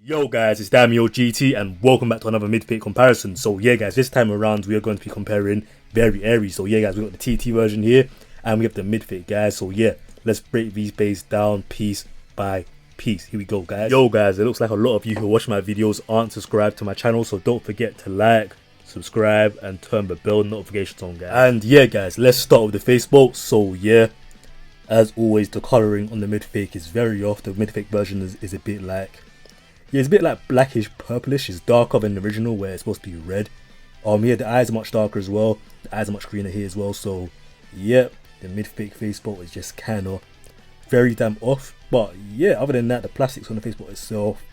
Yo guys, it's DaimyoGT and welcome back to another Midfake comparison. So yeah guys, this time around we are going to be comparing VARIARES. So yeah guys, we got the TT version here and we have the Midfake guys. So yeah, let's break these bays down piece by piece. Here we go guys. Yo guys, it looks like a lot of you who watch my videos aren't subscribed to my channel, so don't forget to like, subscribe and turn the bell notifications on guys. And yeah guys, let's start with the face bolt. So yeah, as always the colouring on the Midfake is very off. The Midfake version is a bit like, yeah, it's a bit like blackish purplish. It's darker than the original where it's supposed to be red. Yeah, the eyes are much darker as well. The eyes are much greener here as well. So yeah, the Midfake face bolt is just kind of very damn off. But yeah, other than that, the plastics on the face bolt itself,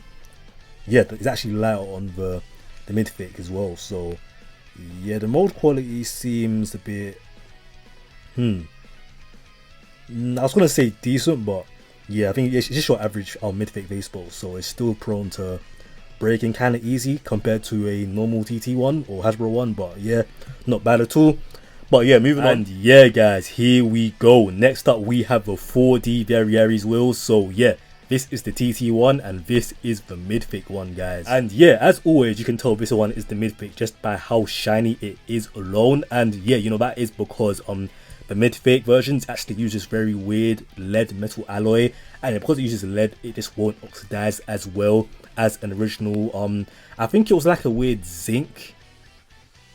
yeah, it's actually lighter on the Midfake as well. So yeah, the mold quality seems a bit I was gonna say decent, but yeah, I think it's just your average Midfake face bolt, so it's still prone to breaking kind of easy compared to a normal TT one or Hasbro one. But yeah, not bad at all. But yeah, moving on. Yeah guys, here we go. Next up we have the 4D VARIARES wheels. So yeah, this is the TT one and this is the Midfake one guys. And yeah, as always you can tell this one is the Midfake just by how shiny it is alone. And yeah, you know, that is because the Midfake versions actually uses very weird lead metal alloy, and because it uses lead it just won't oxidize as well as an original I think it was like a weird zinc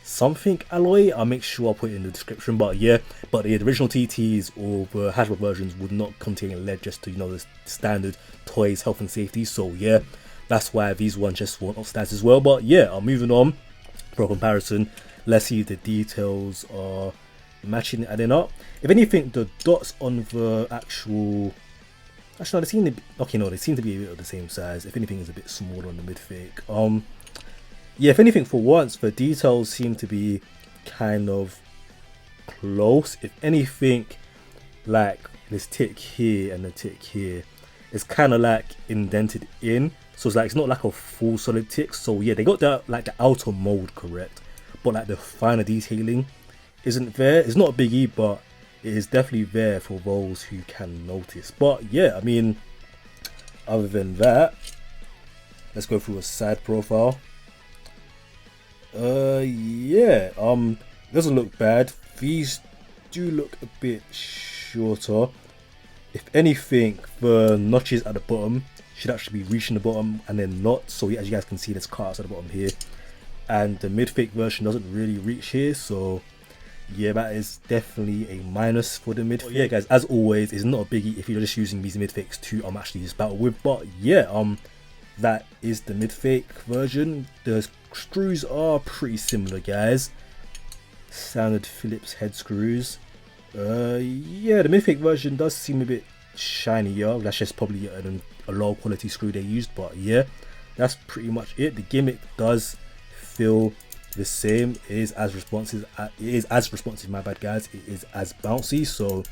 something alloy. I'll make sure I'll put it in the description. But yeah, the original TTs or the Hasbro versions would not contain lead, just to, you know, the standard toys health and safety. So yeah, that's why these ones just won't oxidize as well. But yeah, I'm moving on for a comparison. Let's see if the details are matching, adding up. If anything, the dots on the actual, actually no, they seem to be, okay, no, they seem to be a bit of the same size. If anything, is a bit smaller on the Midfake. Yeah, if anything, for once the details seem to be kind of close. If anything, like this tick here and the tick here, it's kind of like indented in, so it's like it's not like a full solid tick. So yeah, they got the like the outer mold correct, but like the finer detailing isn't there. It's not a biggie, but it is definitely there for those who can notice. But yeah, I mean, other than that, let's go through a side profile. Yeah, doesn't look bad. These do look a bit shorter. If anything, the notches at the bottom should actually be reaching the bottom and then not. So as you guys can see, there's cuts at the bottom here, and the Midfake version doesn't really reach here. So yeah, that is definitely a minus for the Midfake. Yeah guys, as always, it's not a biggie if you're just using these Midfakes to actually just battle with. But yeah, that is the Midfake version. The screws are pretty similar guys, standard Phillips head screws. Yeah, the Midfake version does seem a bit shinier. That's just probably a low quality screw they used. But yeah, that's pretty much it. The gimmick does feel the same. It is as responsive, my bad guys, it is as bouncy, so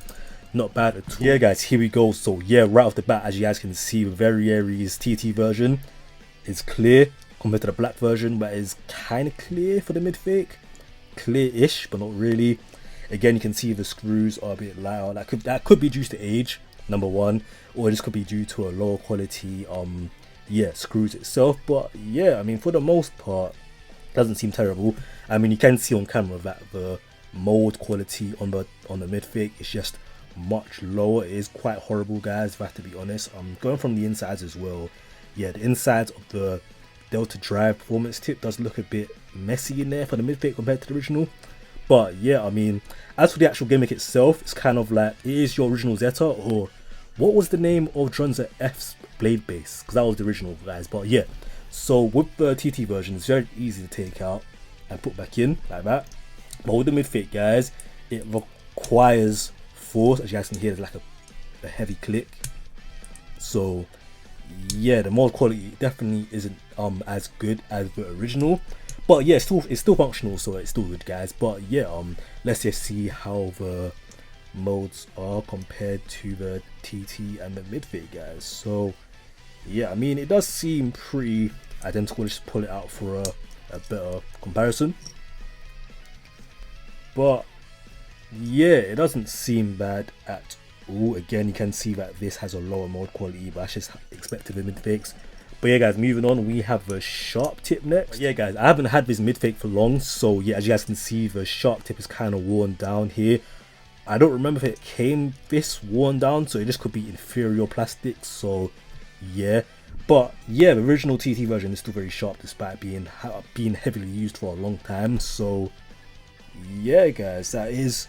not bad at all. Yeah guys, here we go. So yeah, right off the bat, as you guys can see, the VARIARES TT version is clear compared to the black version, but is kind of clear for the Midfake. Clear-ish, but not really. Again, you can see the screws are a bit lighter. That could be due to age, number one, or this could be due to a lower quality yeah, screws itself. But yeah, I mean, for the most part, doesn't seem terrible. I mean, you can see on camera that the mold quality on the Midfake is just much lower. It is quite horrible guys, if I have to be honest. Going from the insides as well, yeah, the insides of the Delta Drive performance tip does look a bit messy in there for the Midfake compared to the original. But yeah, I mean, as for the actual gimmick itself, it's kind of like, it is your original Zeta, or what was the name of Dronza F's blade base, because that was the original guys. But yeah, so with the TT version, it's very easy to take out and put back in like that. But with the Midfake guys, it requires force. As you guys can hear, there's like a heavy click. So yeah, the mold quality definitely isn't as good as the original. But yeah, it's still functional, so it's still good guys. But yeah, let's just see how the molds are compared to the TT and the Midfake guys. So yeah, I mean, it does seem pretty identical. Just pull it out for a better comparison. But yeah, it doesn't seem bad at all. Again, you can see that this has a lower mold quality, but that's just expected with Midfakes. But yeah guys, moving on, we have the sharp tip next. But yeah guys, I haven't had this mid fake for long, so yeah, as you guys can see, the sharp tip is kind of worn down here. I don't remember if it came this worn down, so it just could be inferior plastic, so yeah. But yeah, the original TT version is still very sharp despite being heavily used for a long time. So yeah guys, that is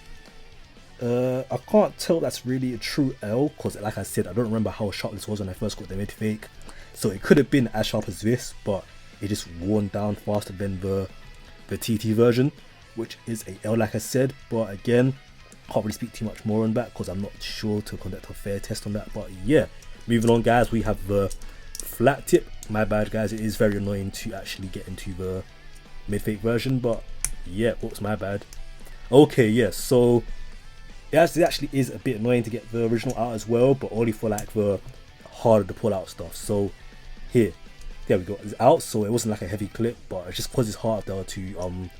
I can't tell that's really a true L, because like I said, I don't remember how sharp this was when I first got the mid fake, so it could have been as sharp as this, but it just worn down faster than the TT version, which is a L like I said. But again, can't really speak too much more on that because I'm not sure to conduct a fair test on that. But yeah, moving on guys, we have the flat tip. My bad guys, it is very annoying to actually get into the mid fake version, but yeah, whoops, my bad. Okay, yeah, so it actually is a bit annoying to get the original out as well, but only for like the harder to pull out stuff. So here, there we go, it's out, so it wasn't like a heavy clip, but it's just because it's harder to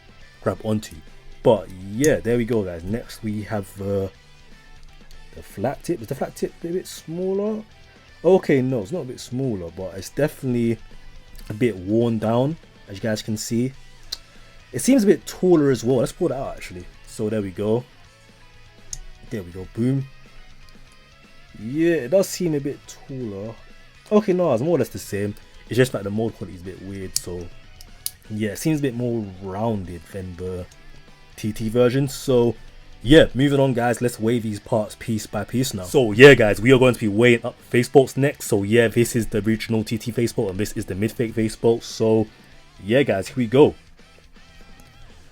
grab onto. But yeah, there we go guys. Next we have the flat tip. Is the flat tip a bit smaller? Okay, no, it's not a bit smaller, but it's definitely a bit worn down, as you guys can see. It seems a bit taller as well. Let's pull it out actually. So there we go. There we go, boom. Yeah, it does seem a bit taller. Okay, no, it's more or less the same. It's just like the mold quality is a bit weird, so yeah, it seems a bit more rounded than the TT version. So yeah, moving on guys, let's weigh these parts piece by piece now. So yeah guys, we are going to be weighing up face bolts next. So yeah, this is the original TT face bolt and this is the mid fake face bolt. So yeah guys, here we go.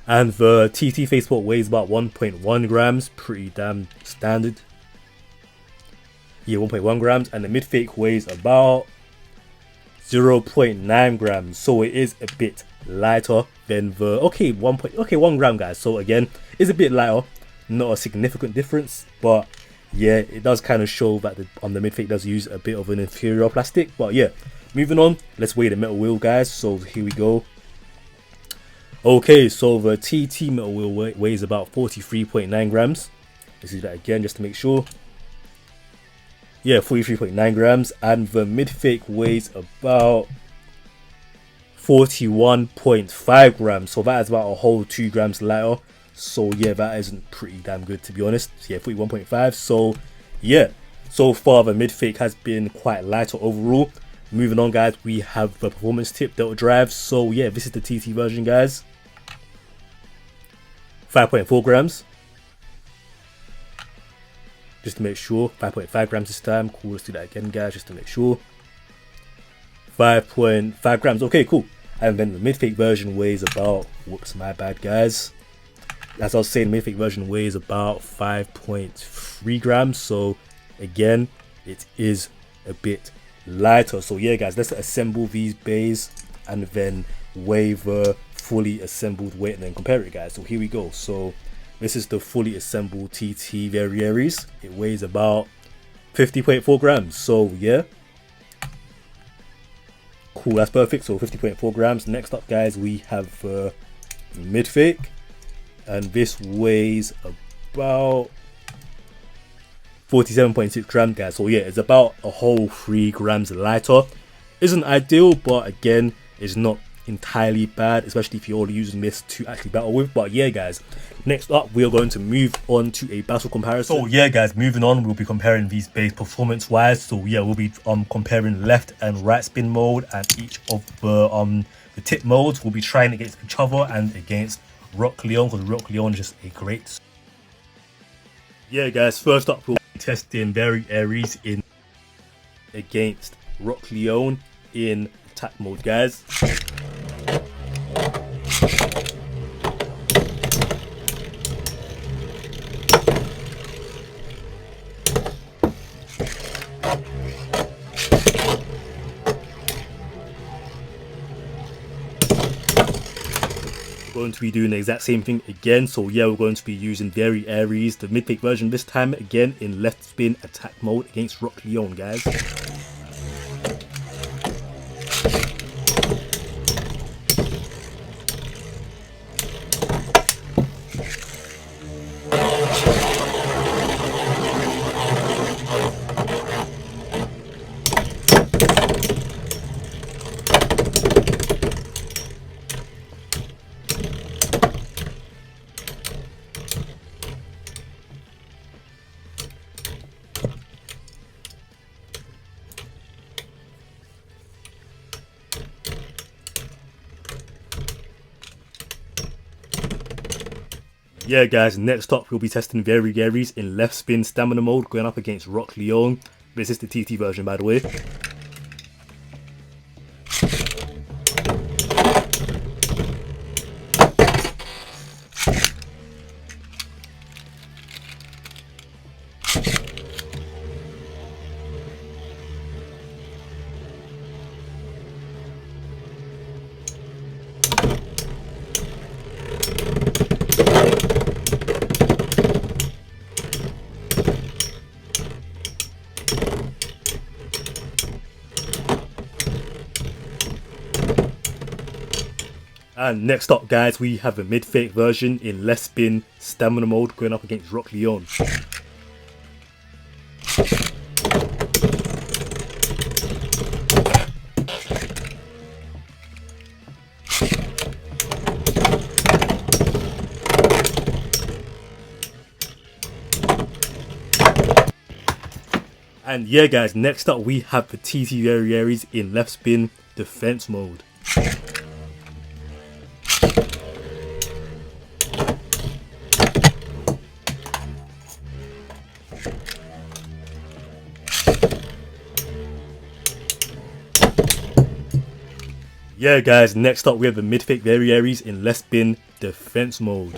And the TT face bolt weighs about 1.1 grams, pretty damn standard. Yeah, 1.1 grams, and the mid fake weighs about 0.9 grams, so it is a bit lighter than the 1 gram guys. So again, it's a bit lighter, not a significant difference, but yeah, it does kind of show that the mid fake does use a bit of an inferior plastic. But yeah, moving on, let's weigh the metal wheel guys. So here we go. Okay, so the TT metal wheel weighs about 43.9 grams. Let's do that again just to make sure. Yeah, 43.9 grams, and the mid fake weighs about 41.5 grams, so that is about a whole 2 grams lighter. So yeah, that isn't pretty damn good to be honest. Yeah, 41.5. So yeah, so far the mid fake has been quite lighter overall. Moving on guys, we have the performance tip delta drive. So yeah, this is the TT version guys. 5.4 grams. Just to make sure, 5.5 grams this time. Cool, let's do that again guys just to make sure. 5.5 grams, okay, cool. And then the mid fake version weighs about, whoops, my bad guys. As I was saying, the mid fake version weighs about 5.3 grams. So again, it is a bit lighter. So yeah guys, let's assemble these bays and then weigh the fully assembled weight and then compare it guys. So here we go. So this is the fully assembled TT VARIARES. It weighs about 50.4 grams. So yeah, cool, that's perfect. So 50.4 grams. Next up guys, we have mid fake, and this weighs about 47.6 grams guys. So yeah, it's about a whole 3 grams lighter. Isn't ideal, but again, it's not entirely bad, especially if you're only using this to actually battle with. But yeah guys, next up we are going to move on to a battle comparison. So yeah guys, moving on, we'll be comparing these bays performance wise. So yeah, we'll be comparing left and right spin mode, and each of the tip modes will be trying against each other and against Rock Leon, because Rock Leon is just a great. Yeah guys, first up we'll be testing VARIARES in against Rock Leon in attack mode guys. Going to be doing the exact same thing again. So yeah, we're going to be using VARIARES, the mid fake version this time, again in left spin attack mode against Rock Leon guys. Yeah guys, next up we'll be testing VARIARES in left spin stamina mode, going up against Rock Leon. This is the TT version, by the way. And next up guys, we have a Midfake version in left spin stamina mode, going up against Rock Leon. And yeah guys, next up we have the TT VARIARES in left spin defense mode. Yeah guys, next up we have the Midfake VARIARES in left spin defense mode.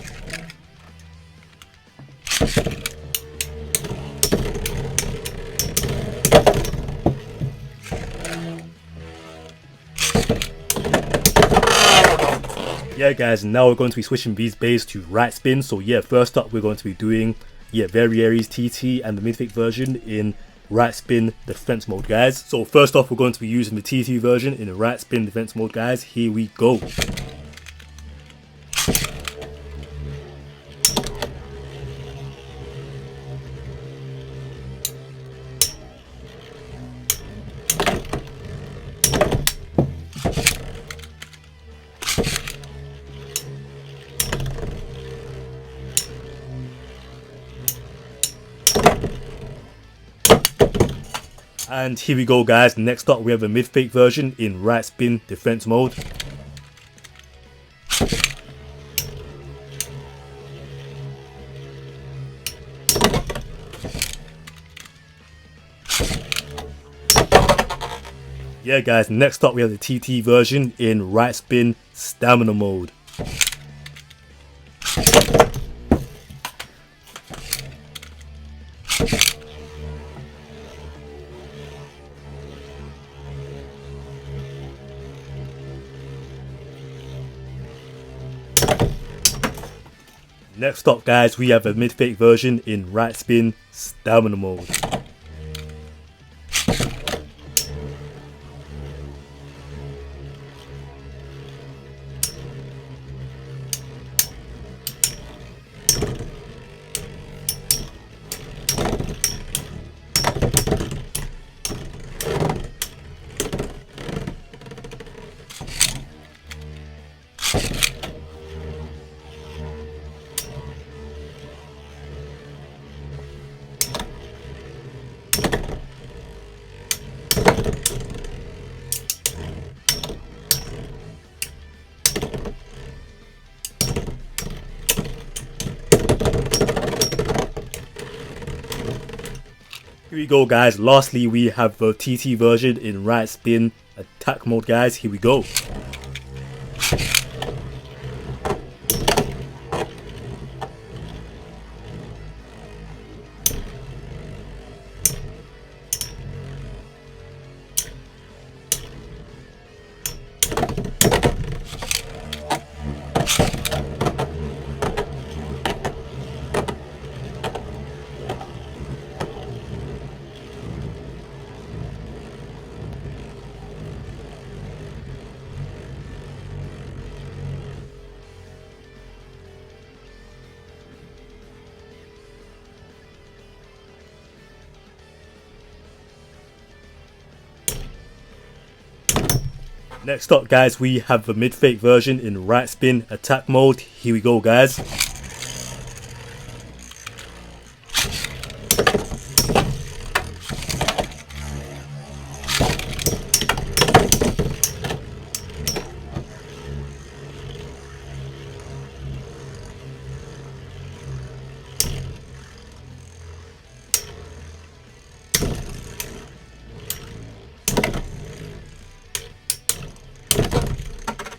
Yeah guys, now we're going to be switching these bays to right spin. So yeah, first up we're going to be doing VARIARES TT and the Midfake version in right spin defense mode guys. So first off we're going to be using the TT version in the right spin defense mode guys. Here we go. And here we go guys, next up we have a Midfake version in right spin defense mode. Yeah guys, next up we have the TT version in right spin stamina mode. Next up guys, we have a Midfake version in right spin stamina mode. Here we go guys, lastly we have the TT version in right spin attack mode guys. Here we go. Next up guys, we have the Midfake version in right spin attack mode. Here we go guys.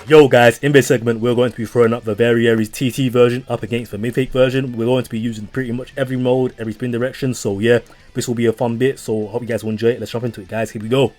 Yo guys, in this segment we're going to be throwing up the VARIARES TT version up against the Midfake version. We're going to be using pretty much every mode, every spin direction, so yeah, this will be a fun bit, so hope you guys will enjoy it. Let's jump into it guys, here we go.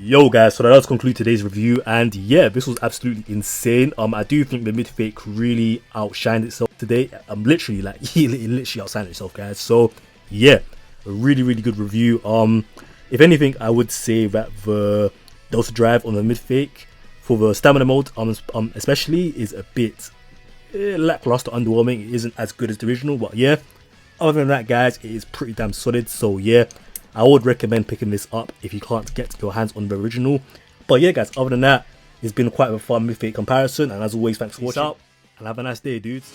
Yo guys, so that does conclude today's review, and yeah, this was absolutely insane. I do think the Midfake really outshined itself today. I'm literally like, it literally outshined itself guys. So yeah, a really good review. If anything, I would say that the Delta drive on the Midfake for the stamina mode, especially, is a bit lackluster, underwhelming. It isn't as good as the original, but yeah, other than that guys, it is pretty damn solid. So yeah, I would recommend picking this up if you can't get your hands on the original. But yeah guys, other than that, it's been quite a fun Midfake comparison, and as always, thanks for watching, and have a nice day dudes.